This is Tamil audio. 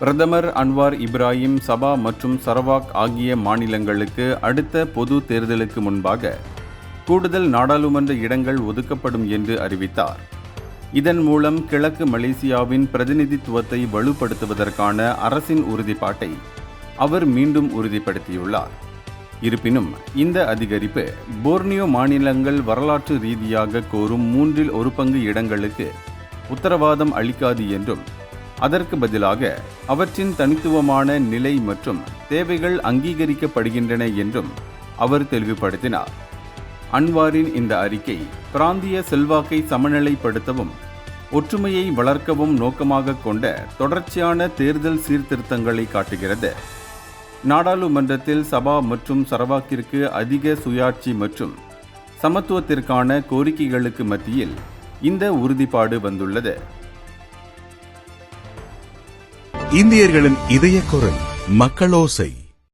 பிரதமர் அன்வார் இப்ராஹிம் சபா மற்றும் சரவாக் ஆகிய மாநிலங்களுக்கு அடுத்த பொது தேர்தலுக்கு முன்பாக கூடுதல் நாடாளுமன்ற இடங்கள் ஒதுக்கப்படும் என்று அறிவித்தார். இதன் மூலம் கிழக்கு மலேசியாவின் பிரதிநிதித்துவத்தை வலுப்படுத்துவதற்கான அரசின் உறுதிப்பாட்டை அவர் மீண்டும் உறுதிப்படுத்தியுள்ளார். இருப்பினும் இந்த அதிகரிப்பு போர்னியோ மாநிலங்கள் வரலாற்று ரீதியாக கோரும் 1/3 இடங்களுக்கு உத்தரவாதம் அளிக்காது என்றும், அதற்கு பதிலாக அவற்றின் தனித்துவமான நிலை மற்றும் தேவைகள் அங்கீகரிக்கப்படுகின்றன என்றும் அவர் தெளிவுபடுத்தினார். அன்வாரின் இந்த அறிக்கை பிராந்திய செல்வாக்கை சமநிலைப்படுத்தவும் ஒற்றுமையை வளர்க்கவும் நோக்கமாக கொண்ட தொடர்ச்சியான தேர்தல் சீர்திருத்தங்களை காட்டுகிறது. நாடாளுமன்றத்தில் சபா மற்றும் சரவாக்கிற்கு அதிக சுயாட்சி மற்றும் சமத்துவத்திற்கான கோரிக்கைகளுக்கு மத்தியில் இந்த உறுதிப்பாடு வந்துள்ளது. இந்தியர்களின் இதய குரல் மக்களோசை.